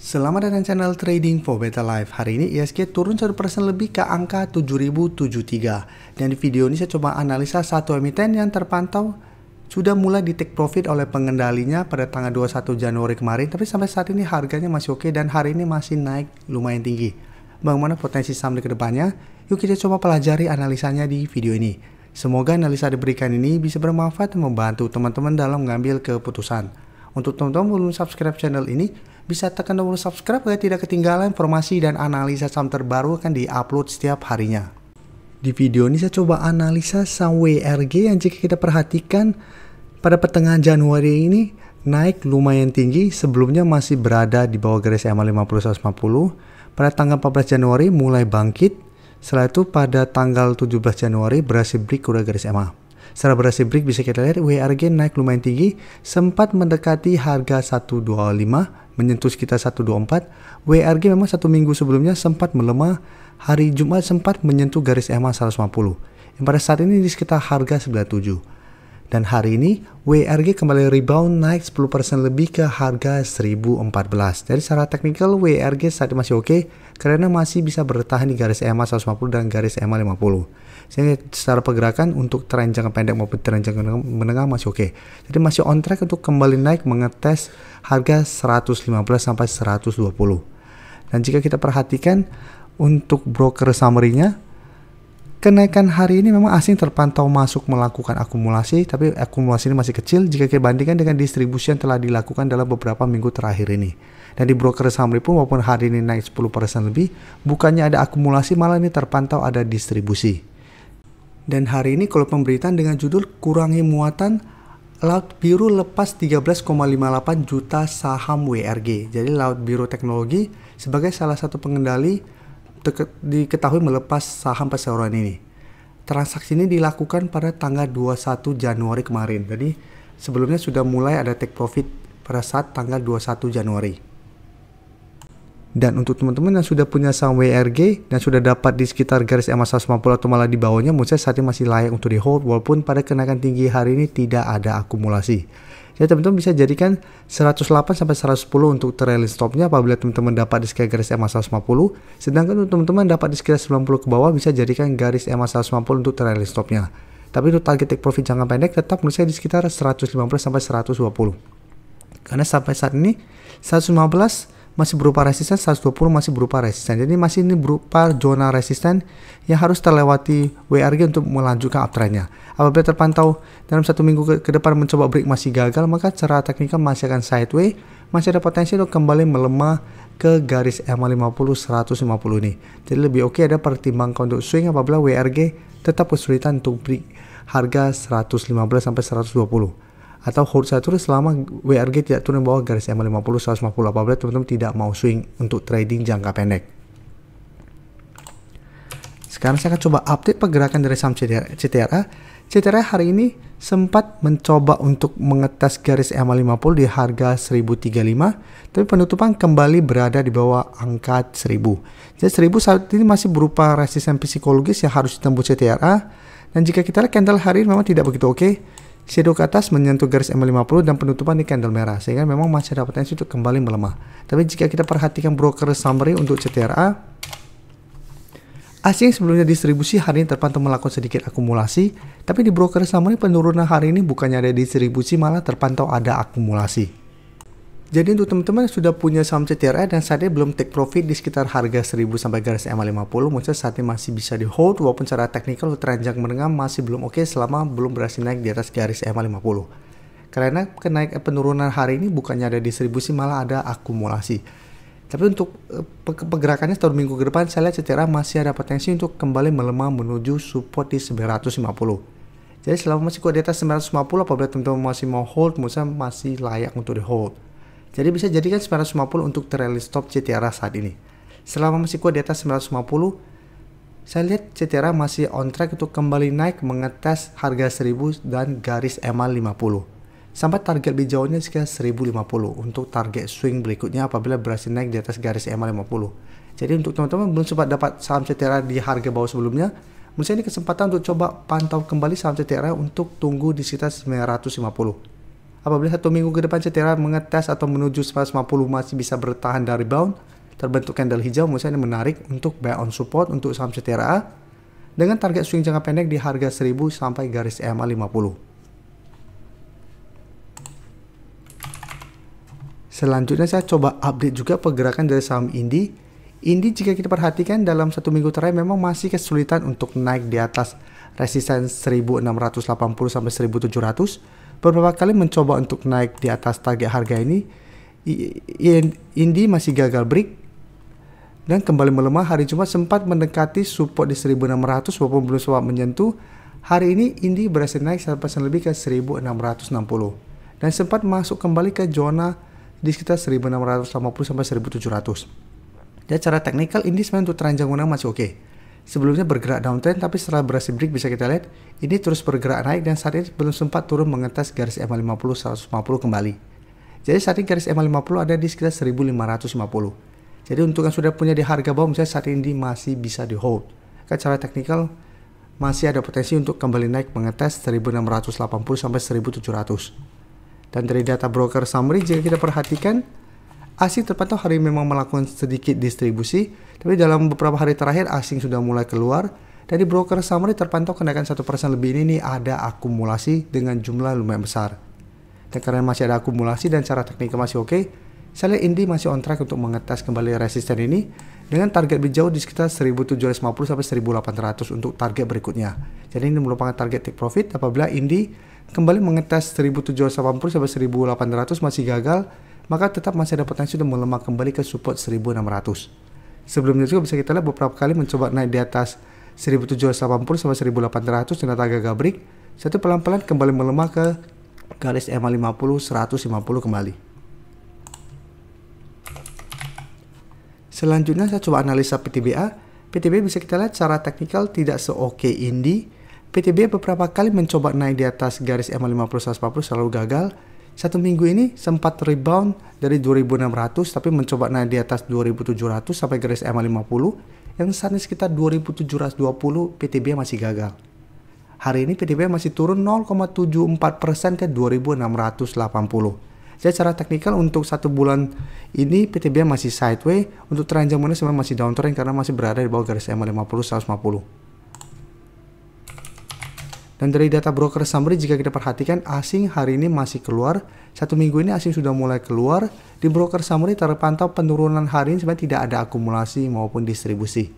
Selamat datang channel Trading for Better Life. Hari ini ISG turun 1% lebih ke angka 7073. Dan di video ini saya coba analisa satu emiten yang terpantau sudah mulai di take profit oleh pengendalinya pada tanggal 21 Januari kemarin. Tapi sampai saat ini harganya masih oke dan hari ini masih naik lumayan tinggi. Bagaimana potensi saham di kedepannya? Yuk kita coba pelajari analisanya di video ini. Semoga analisa diberikan ini bisa bermanfaat dan membantu teman-teman dalam mengambil keputusan. Untuk teman-teman belum subscribe channel ini, bisa tekan tombol subscribe agar tidak ketinggalan informasi dan analisa saham terbaru akan diupload setiap harinya. Di video ini saya coba analisa saham WRG yang jika kita perhatikan pada pertengahan Januari ini naik lumayan tinggi, sebelumnya masih berada di bawah garis EMA 50-150. Pada tanggal 14 Januari mulai bangkit, setelah itu pada tanggal 17 Januari berhasil break udah garis EMA. Setelah berhasil break bisa kita lihat WRG naik lumayan tinggi, sempat mendekati harga 125, menyentuh sekitar 124. WRG memang satu minggu sebelumnya sempat melemah, hari Jumat sempat menyentuh garis EMA 150 yang pada saat ini di sekitar harga 97. Dan hari ini WRG kembali rebound naik 10% lebih ke harga 1014. Jadi secara teknikal WRG saat ini masih oke karena masih bisa bertahan di garis EMA 150 dan garis EMA 50. Sehingga secara pergerakan untuk tren jangka pendek maupun tren jangka menengah masih oke. Jadi masih on track untuk kembali naik mengetes harga 115 sampai 120. Dan jika kita perhatikan untuk broker summary-nya, kenaikan hari ini memang asing terpantau masuk melakukan akumulasi, tapi akumulasi ini masih kecil jika kita bandingkan dengan distribusi yang telah dilakukan dalam beberapa minggu terakhir ini. Dan di broker summary pun walaupun hari ini naik 10% lebih, bukannya ada akumulasi, malah ini terpantau ada distribusi. Dan hari ini kalau pemberitaan dengan judul kurangi muatan, Laut Biru lepas 13,58 juta saham WRG. Jadi Laut Biru Teknologi sebagai salah satu pengendali diketahui melepas saham perseroan ini. Transaksi ini dilakukan pada tanggal 21 Januari kemarin. Jadi sebelumnya sudah mulai ada take profit pada saat tanggal 21 Januari. Dan untuk teman-teman yang sudah punya saham WRG dan sudah dapat di sekitar garis EMA 150 atau malah di bawahnya, menurut saya saat ini masih layak untuk di hold walaupun pada kenaikan tinggi hari ini tidak ada akumulasi. Jadi teman-teman bisa jadikan 108 sampai 110 untuk trailing stopnya apabila teman-teman dapat di sekitar garis EMA 150. Sedangkan untuk teman-teman dapat di sekitar 90 ke bawah bisa jadikan garis EMA 150 untuk trailing stopnya. Tapi untuk target take profit jangka pendek tetap menurut saya di sekitar 115 sampai 120. Karena sampai saat ini 115 masih berupa resisten, 120 masih berupa resisten. Jadi masih ini berupa zona resisten yang harus terlewati WRG untuk melanjutkan uptrendnya. Apabila terpantau dalam satu minggu ke depan mencoba break masih gagal, maka secara teknikal masih akan sideways, masih ada potensi untuk kembali melemah ke garis EMA 50 150 ini. Jadi lebih oke ada pertimbangkan untuk swing apabila WRG tetap kesulitan untuk break harga 115 sampai 120. Atau hold satu selama WRG tidak turun bawah garis EMA 50 150 apabila teman-teman tidak mau swing untuk trading jangka pendek. Sekarang saya akan coba update pergerakan dari saham CTRA. CTRA hari ini sempat mencoba untuk mengetes garis EMA 50 di harga 1035, tapi penutupan kembali berada di bawah angka 1000. Jadi 1000 saat ini masih berupa resisten psikologis yang harus ditembus CTRA. Dan jika kita lihat candle hari ini memang tidak begitu oke. Shadow ke atas menyentuh garis EMA 50 dan penutupan di candle merah sehingga memang masih ada potensi untuk kembali melemah. Tapi jika kita perhatikan broker summary untuk CTRA, asing sebelumnya distribusi hari ini terpantau melakukan sedikit akumulasi, tapi di broker summary penurunan hari ini bukannya ada distribusi malah terpantau ada akumulasi. Jadi untuk teman-teman yang sudah punya saham CTRA dan saat ini belum take profit di sekitar harga 1000 sampai garis EMA 50, menurut saya saat ini masih bisa di hold walaupun secara teknikal tren jangka menengah masih belum oke selama belum berhasil naik di atas garis EMA 50. Karena kenaikan penurunan hari ini bukannya ada distribusi malah ada akumulasi. Tapi untuk pergerakannya satu minggu ke depan saya lihat CTRA masih ada potensi untuk kembali melemah menuju support di 950. Jadi selama masih kuat di atas 950 apabila teman-teman masih mau hold, menurut saya masih layak untuk di hold. Jadi bisa jadikan 950 untuk trailing stop CTRA saat ini. Selama masih kuat di atas 950, saya lihat CTRA masih on track untuk kembali naik mengetes harga 1000 dan garis EMA 50. Sampai target lebih jauhnya sekitar 1050 untuk target swing berikutnya apabila berhasil naik di atas garis EMA 50. Jadi untuk teman-teman belum sempat dapat saham CTRA di harga bawah sebelumnya, menurut saya ini kesempatan untuk coba pantau kembali saham CTRA untuk tunggu di sekitar 950. Apabila 1 minggu ke depan CTRA mengetes atau menuju 150 masih bisa bertahan dari rebound, terbentuk candle hijau, menurut saya ini menarik untuk buy on support untuk saham CTRA dengan target swing jangka pendek di harga 1000 sampai garis EMA 50. Selanjutnya saya coba update juga pergerakan dari saham Indi. Indi jika kita perhatikan dalam 1 minggu terakhir memang masih kesulitan untuk naik di atas resisten 1680 sampai 1700. Beberapa kali mencoba untuk naik di atas target harga ini, Indi masih gagal break dan kembali melemah. Hari Jumat sempat mendekati support di 1600 walaupun belum sempat menyentuh. Hari ini Indi berhasil naik 1% lebih ke 1660 dan sempat masuk kembali ke zona di sekitar 1680 sampai 1700. Dan cara teknikal Indi sebenarnya untuk tren jangka masih oke. Sebelumnya bergerak downtrend, tapi setelah berhasil break bisa kita lihat ini terus bergerak naik dan saat ini belum sempat turun mengetes garis EMA 50 150 kembali. Jadi saat ini garis EMA 50 ada di sekitar 1550. Jadi untuk yang sudah punya di harga bawah misalnya saat ini masih bisa di hold. Kan cara teknikal masih ada potensi untuk kembali naik mengetes 1680 sampai 1700. Dan dari data broker summary jika kita perhatikan asing terpantau hari ini memang melakukan sedikit distribusi, tapi dalam beberapa hari terakhir asing sudah mulai keluar. Dari broker summary terpantau kenaikan 1% lebih ini ada akumulasi dengan jumlah lumayan besar. Dan karena masih ada akumulasi dan cara teknikal masih oke, saya lihat Indi masih on track untuk mengetes kembali resisten ini dengan target lebih jauh di sekitar 1750 sampai 1800 untuk target berikutnya. Jadi ini merupakan target take profit apabila Indi kembali mengetes 1780 sampai 1800 masih gagal, maka tetap masih ada potensi untuk melemah kembali ke support 1600. Sebelumnya juga bisa kita lihat beberapa kali mencoba naik di atas 1780 sampai 1800 ternyata gagal break. Satu pelan-pelan kembali melemah ke garis EMA 50 150 kembali. Selanjutnya saya coba analisa PTBA. PTBA bisa kita lihat secara teknikal tidak seoke Indi. PTBA beberapa kali mencoba naik di atas garis EMA 50 140 selalu gagal. 1 minggu ini sempat rebound dari 2600 tapi mencoba naik di atas 2700 sampai garis EMA 50 yang saat ini sekitar 2720. PTBA masih gagal. Hari ini PTBA masih turun 0,74% ke 2680. Jadi secara teknikal untuk 1 bulan ini PTBA masih sideways. Untuk tren jangka menengah sebenarnya masih downtrend karena masih berada di bawah garis EMA 50 150. Dan dari data broker summary jika kita perhatikan asing hari ini masih keluar. 1 minggu ini asing sudah mulai keluar. Di broker summary terpantau penurunan hari ini sebenarnya tidak ada akumulasi maupun distribusi.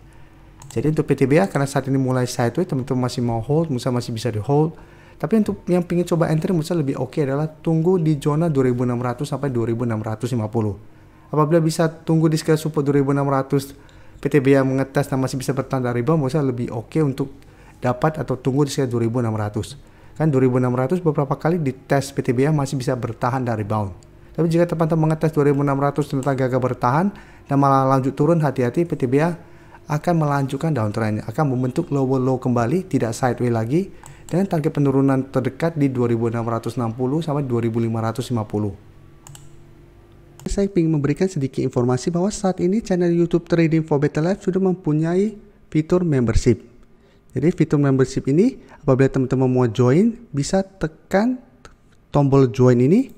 Jadi untuk PTBA karena saat ini mulai sideways, teman-teman masih mau hold, misalnya masih bisa di hold. Tapi untuk yang ingin coba entry misalnya lebih oke adalah tunggu di zona 2600 sampai 2650. Apabila bisa tunggu di sekitar support 2600 PTBA mengetes dan masih bisa bertahan dari bawah, misalnya lebih oke untuk dapat atau tunggu di sekitar 2600. Kan 2600 beberapa kali di tes PTBA masih bisa bertahan dari rebound. Tapi jika terpantau mengetes 2600 ternyata gagal bertahan dan malah lanjut turun, hati-hati PTBA akan melanjutkan downtrendnya, akan membentuk lower low kembali, tidak sideways lagi dengan target penurunan terdekat di 2660 sampai 2550. Saya ingin memberikan sedikit informasi bahwa saat ini channel YouTube Trading for Better Life sudah mempunyai fitur membership. Jadi fitur membership ini apabila teman-teman mau join bisa tekan tombol join ini.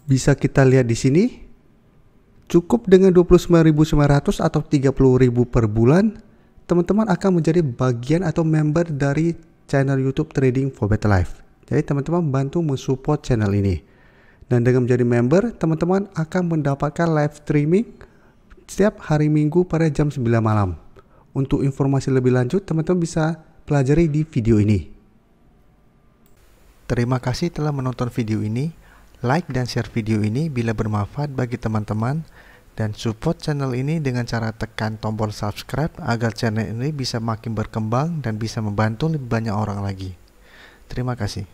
Bisa kita lihat di sini. Cukup dengan 29.900 atau 30.000 per bulan, teman-teman akan menjadi bagian atau member dari channel YouTube Trading for Better Life. Jadi teman-teman bantu mensupport channel ini. Dan dengan menjadi member, teman-teman akan mendapatkan live streaming setiap hari Minggu pada jam 9 malam. Untuk informasi lebih lanjut, teman-teman bisa pelajari di video ini. Terima kasih telah menonton video ini. Like dan share video ini bila bermanfaat bagi teman-teman. Dan support channel ini dengan cara tekan tombol subscribe agar channel ini bisa makin berkembang dan bisa membantu lebih banyak orang lagi. Terima kasih.